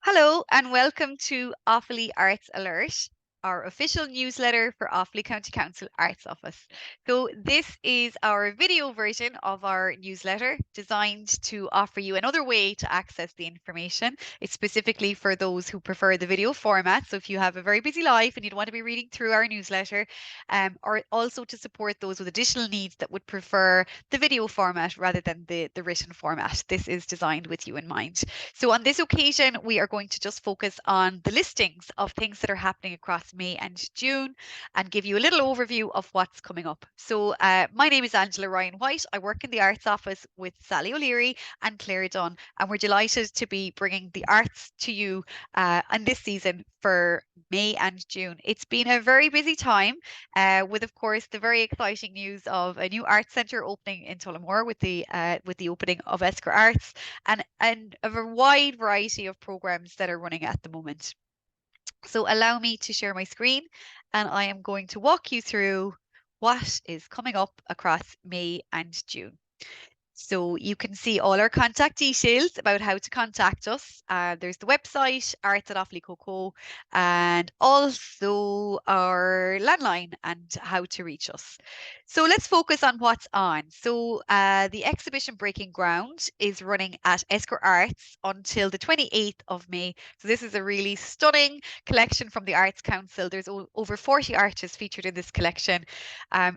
Hello and welcome to Offaly Arts Alert, our official newsletter for Offaly County Council Arts Office. So this is our video version of our newsletter designed to offer you another way to access the information. It's specifically for those who prefer the video format. So if you have a very busy life and you'd want to be reading through our newsletter, or also to support those with additional needs that would prefer the video format rather than the written format. This is designed with you in mind. So on this occasion, we are going to just focus on the listings of things that are happening across May and June and give you a little overview of what's coming up. So my name is Angela Ryan White. I work in the arts office with Sally O'Leary and Claire Dunn, and we're delighted to be bringing the arts to you on this season for May and June. It's been a very busy time with, of course, the very exciting news of a new arts centre opening in Tullamore with the opening of Esker Arts and a wide variety of programs that are running at the moment. So allow me to share my screen and I am going to walk you through what is coming up across May and June. So you can see all our contact details about how to contact us. There's the website, arts@offalycoco, and also our landline and how to reach us. So let's focus on what's on. So the exhibition Breaking Ground is running at Esker Arts until the 28th of May. So this is a really stunning collection from the Arts Council. There's over 40 artists featured in this collection.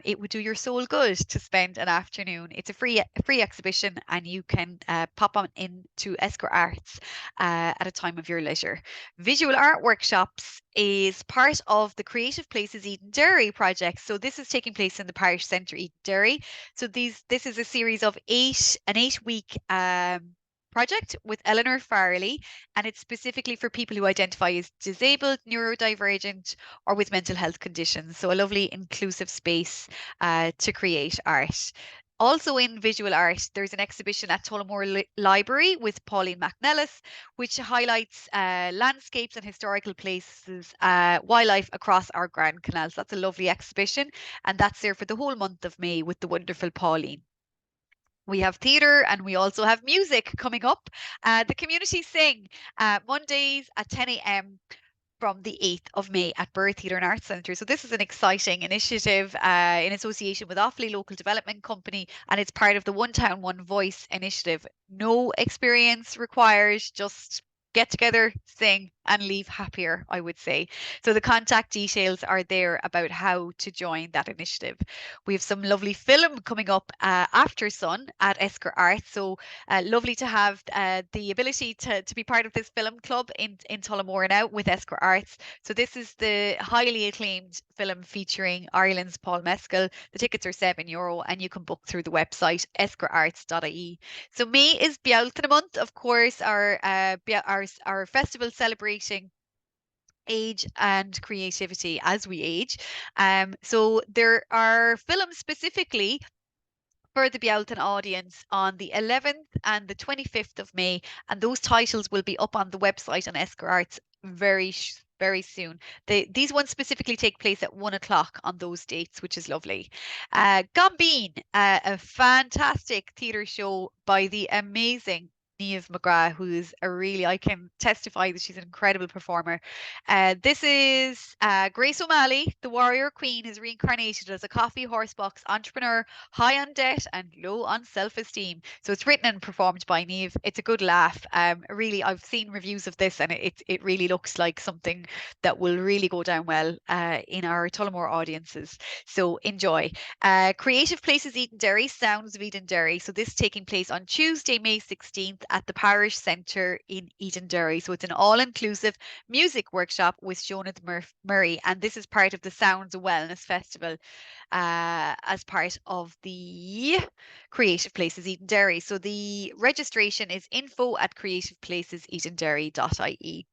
It would do your soul good to spend an afternoon. It's a free exhibition and you can pop on into Esker Arts at a time of your leisure. Visual art workshops is part of the Creative Places Eden Derry project. So this is taking place in the Parish Centre Eden Derry. So this is a series of an 8-week project with Eleanor Farley, and it's specifically for people who identify as disabled, neurodivergent, or with mental health conditions. So a lovely inclusive space to create art. Also in visual art, there's an exhibition at Tullamore Library with Pauline McNellis, which highlights landscapes and historical places, wildlife across our Grand Canal. So that's a lovely exhibition, and that's there for the whole month of May with the wonderful Pauline. We have theatre and we also have music coming up. The Community Sing Mondays at 10 a.m. from the 8th of May at Birr Theatre and Arts Centre. So this is an exciting initiative in association with Offaly Local Development Company, and it's part of the One Town, One Voice initiative. No experience required, just get together, sing, and leave happier, I would say. So the contact details are there about how to join that initiative. We have some lovely film coming up after Sun at Esker Arts. So lovely to have the ability to be part of this film club in Tullamore now with Esker Arts. So this is the highly acclaimed film featuring Ireland's Paul Mescal. The tickets are €7 and you can book through the website eskerarts.ie. So May is Bealtaine month, of course, our festival celebrating age and creativity as we age. So there are films specifically for the Bealtaine audience on the 11th and the 25th of May, and those titles will be up on the website on Esker Arts very soon. These ones specifically take place at 1 o'clock on those dates, which is lovely. Gambeen, a fantastic theatre show by the amazing Niamh McGrath, who's I can testify that she's an incredible performer. This is Grace O'Malley, the warrior queen, is reincarnated as a coffee horsebox entrepreneur, high on debt and low on self-esteem. So it's written and performed by Niamh. It's a good laugh. Really, I've seen reviews of this and it really looks like something that will really go down well in our Tullamore audiences. So enjoy. Creative Places Eden Derry, Sounds of Eden Derry. So this is taking place on Tuesday, May 16th at the Parish Centre in Eden Derry. So it's an all-inclusive music workshop with Jonathan Murray, and this is part of the Sounds Wellness Festival as part of the Creative Places Eden Derry. So the registration is info@creativeplacesedenderry.ie.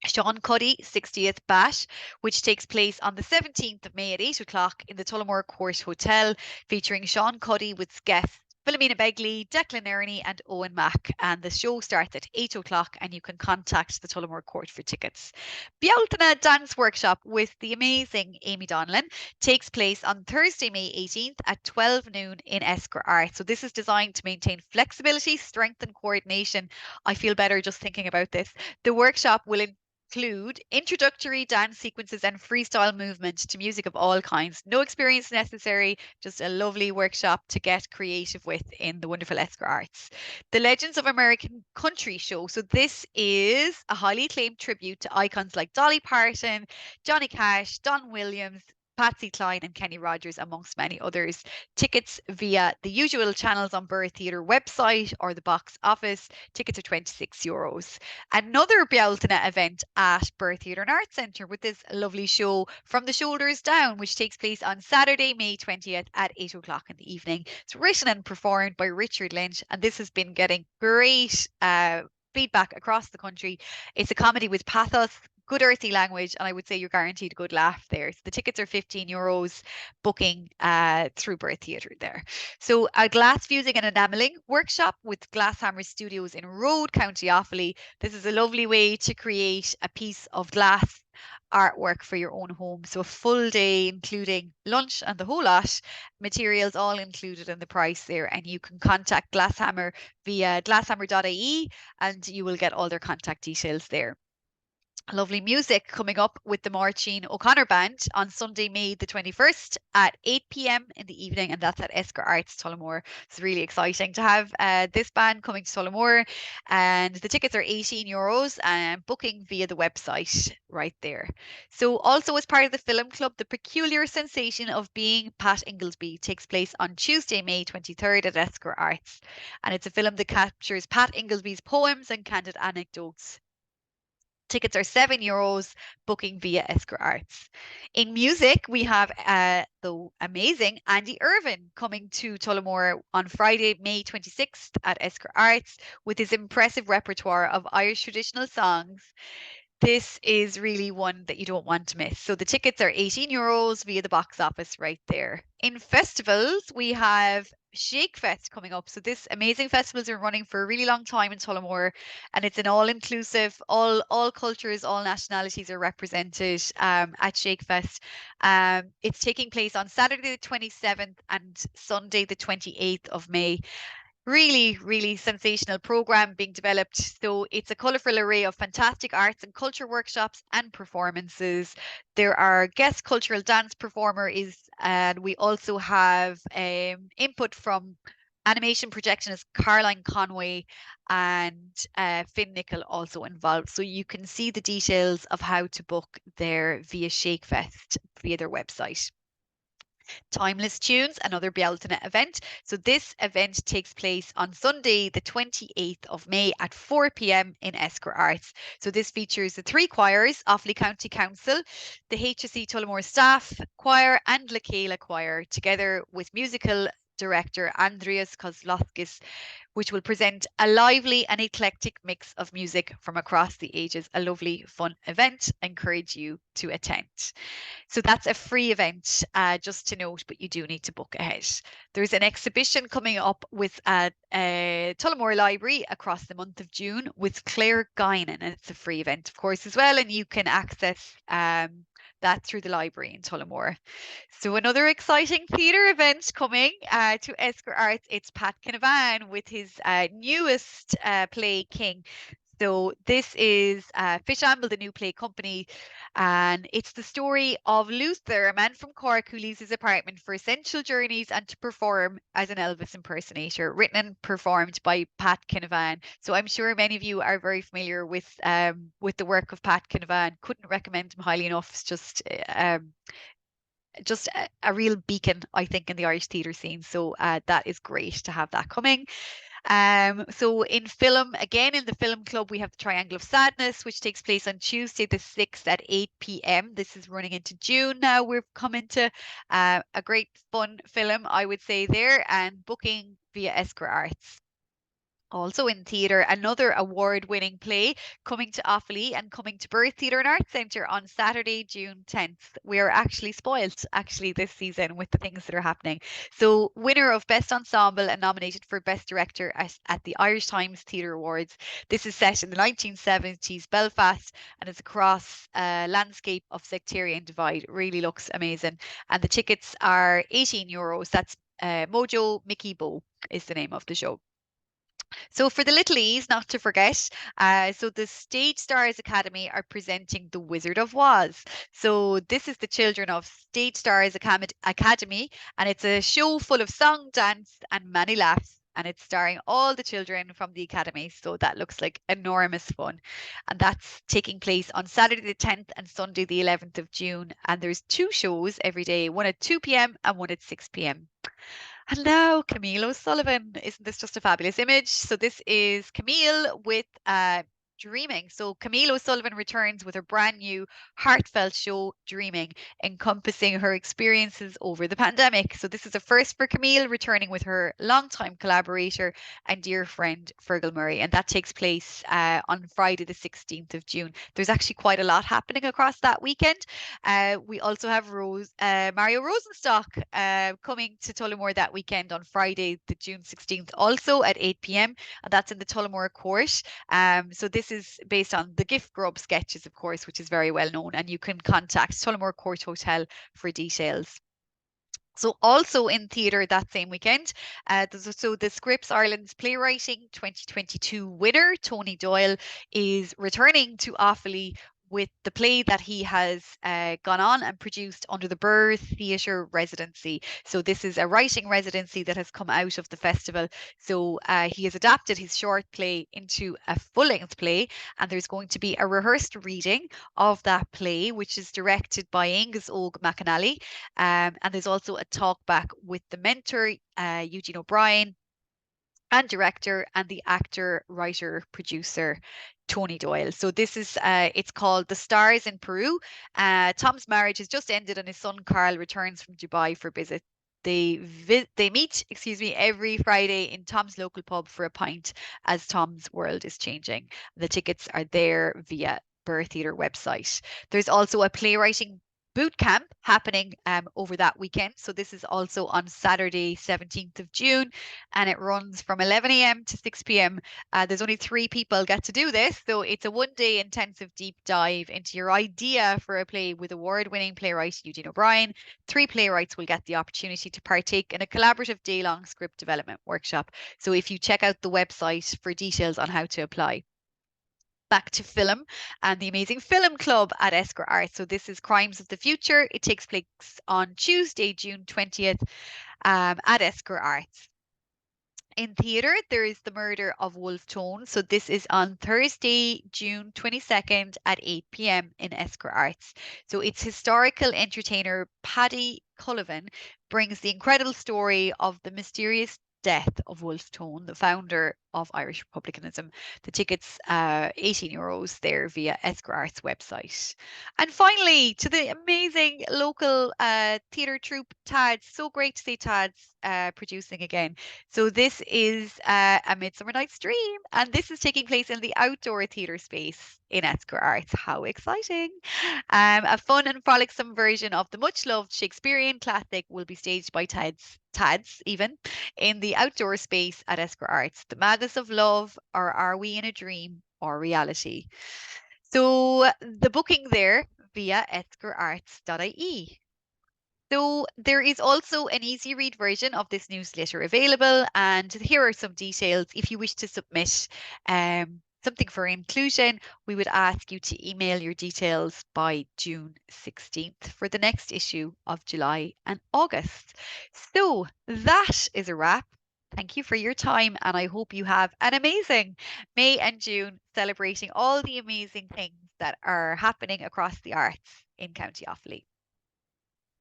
Sean Cuddy 60th Bash, which takes place on the 17th of May at 8 o'clock in the Tullamore Court Hotel, featuring Sean Cuddy with guests Philomena Begley, Declan Ernie, and Owen Mack. And the show starts at 8 o'clock, and you can contact the Tullamore Court for tickets. Bealtaine Dance Workshop with the amazing Amy Donlan takes place on Thursday, May 18th at 12 noon in Esquire Art. So this is designed to maintain flexibility, strength, and coordination. I feel better just thinking about this. The workshop will include introductory dance sequences and freestyle movement to music of all kinds. No experience necessary, just a lovely workshop to get creative with in the wonderful Esquire Arts. The Legends of American Country show. So this is a highly acclaimed tribute to icons like Dolly Parton, Johnny Cash, Don Williams, Patsy Cline and Kenny Rogers, amongst many others. Tickets via the usual channels on Burr Theatre website or the box office. Tickets are €26. Another Bealtaine event at Burr Theatre and Arts Centre with this lovely show From the Shoulders Down, which takes place on Saturday, May 20th at 8 o'clock in the evening. It's written and performed by Richard Lynch, and this has been getting great feedback across the country. It's a comedy with pathos, good earthy language, and I would say you're guaranteed a good laugh there. So the tickets are €15 booking through Birth Theatre there. So a glass fusing and enameling workshop with Glasshammer Studios in Road, County Offaly. This is a lovely way to create a piece of glass artwork for your own home. So a full day, including lunch and the whole lot, materials all included in the price there. And you can contact Glasshammer via glasshammer.ie and you will get all their contact details there. Lovely music coming up with the Marcin O'Connor Band on Sunday, May the 21st at 8 p.m. in the evening, and that's at Esquire Arts, Tullamore. It's really exciting to have this band coming to Tullamore, and the tickets are €18 and booking via the website right there. So, also as part of the film club, The Peculiar Sensation of Being Pat Inglesby takes place on Tuesday, May 23rd at Esquire Arts, and it's a film that captures Pat Inglesby's poems and candid anecdotes. Tickets are €7, booking via Esquire Arts. In music, we have the amazing Andy Irvine coming to Tullamore on Friday, May 26th at Esquire Arts with his impressive repertoire of Irish traditional songs. This is really one that you don't want to miss. So the tickets are €18 via the box office right there. In festivals, we have Shake Fest coming up. So this amazing festival has been running for a really long time in Tullamore, and it's an all-inclusive, all cultures, all nationalities are represented at Shake Fest. It's taking place on Saturday the 27th and Sunday the 28th of May. Really, really sensational program being developed. So it's a colourful array of fantastic arts and culture workshops and performances. There are guest cultural dance performers, and we also have input from animation projectionist Caroline Conway and Finn Nickel also involved. So you can see the details of how to book there via Shakefest via their website. Timeless Tunes, another Bealtaine event. So this event takes place on Sunday, the 28th of May at 4 p.m. in Esquire Arts. So this features the three choirs, Offaly County Council, the HSE Tullamore Staff Choir and Lakela Choir, together with musical director Andreas Kozlowskis, which will present a lively and eclectic mix of music from across the ages. A lovely, fun event. I encourage you to attend. So that's a free event, just to note, but you do need to book ahead. There's an exhibition coming up with Tullamore Library across the month of June with Claire Guinan, and it's a free event, of course, as well, and you can access that through the library in Tullamore. So another exciting theatre event coming to Esquire Arts. It's Pat Canavan with his newest play, King. So this is Fishamble, the new play company, and it's the story of Luther, a man from Cork who leaves his apartment for essential journeys and to perform as an Elvis impersonator, written and performed by Pat Canavan. So I'm sure many of you are very familiar with the work of Pat Canavan. Couldn't recommend him highly enough. It's just a real beacon, I think, in the Irish theatre scene. So that is great to have that coming. So in film, again in the film club, we have the Triangle of Sadness, which takes place on Tuesday the 6th at 8 p.m. This is running into June now. We're coming to a great fun film, I would say there, and booking via Esquire Arts. Also in theatre, another award-winning play coming to Offaly and coming to Birth Theatre and Arts Centre on Saturday, June 10th. We are actually spoilt, actually, this season with the things that are happening. So, winner of Best Ensemble and nominated for Best Director at the Irish Times Theatre Awards. This is set in the 1970s Belfast and it's across a landscape of sectarian divide. It really looks amazing. And the tickets are €18. That's Mojo Mickey Bo is the name of the show. So for the little E's, not to forget, so the Stage Stars Academy are presenting The Wizard of Oz. So this is the children of Stage Stars Academy, and it's a show full of song, dance, and many laughs. And it's starring all the children from the academy. So that looks like enormous fun. And that's taking place on Saturday the 10th and Sunday the 11th of June. And there's two shows every day, one at 2 p.m. and one at 6 p.m. And now Camille O'Sullivan. Isn't this just a fabulous image? So this is Camille with Dreaming. So Camille O'Sullivan returns with her brand new heartfelt show, Dreaming, encompassing her experiences over the pandemic. So this is a first for Camille, returning with her longtime collaborator and dear friend Fergal Murray, and that takes place on Friday the 16th of June. There's actually quite a lot happening across that weekend. We also have Mario Rosenstock coming to Tullamore that weekend on Friday, the June 16th, also at 8 p.m. And that's in the Tullamore Court. So this is based on the Gift Grub sketches, of course, which is very well known. And you can contact Tullamore Court Hotel for details. So also in theatre that same weekend, so the Scripps Ireland's Playwriting 2022 winner, Tony Doyle, is returning to Offaly with the play that he has gone on and produced under the Birth Theatre Residency. So this is a writing residency that has come out of the festival. So he has adapted his short play into a full-length play, and there's going to be a rehearsed reading of that play, which is directed by Angus Og McAnally. And there's also a talk back with the mentor, Eugene O'Brien, and director, and the actor, writer, producer, Tony Doyle. So this is it's called The Stars in Peru. Tom's marriage has just ended and his son Carl returns from Dubai for visit. They meet, excuse me, every Friday in Tom's local pub for a pint as Tom's world is changing. The tickets are there via Birth Theatre website. There's also a playwriting boot camp happening over that weekend. So this is also on Saturday, 17th of June, and it runs from 11 a.m. to 6 p.m. There's only 3 people get to do this, so it's a one-day intensive deep dive into your idea for a play with award-winning playwright Eugene O'Brien. 3 playwrights will get the opportunity to partake in a collaborative day-long script development workshop. So if you check out the website for details on how to apply. Back to film and the amazing film club at Esquire Arts. So this is Crimes of the Future. It takes place on Tuesday, June 20th at Esquire Arts. In theatre, there is The Murder of Wolf Tone. So this is on Thursday, June 22nd at 8 p.m. in Esquire Arts. So it's historical entertainer Paddy Cullivan brings the incredible story of the mysterious death of Wolf Tone, the founder of Irish Republicanism. The tickets, €18 there via Esquire Arts website. And finally, to the amazing local theatre troupe Tads. So great to see Tads producing again. So this is A Midsummer Night's Dream, and this is taking place in the outdoor theatre space in Esquire Arts. How exciting! A fun and frolicsome version of the much-loved Shakespearean classic will be staged by Tads even, in the outdoor space at Esquire Arts. The Madness of Love, or Are We in a Dream, or Reality? So the booking there via esquirearts.ie. So there is also an easy read version of this newsletter available, and here are some details. If you wish to submit something for inclusion, we would ask you to email your details by June 16th for the next issue of July and August. So that is a wrap. Thank you for your time, and I hope you have an amazing May and June celebrating all the amazing things that are happening across the arts in County Offaly.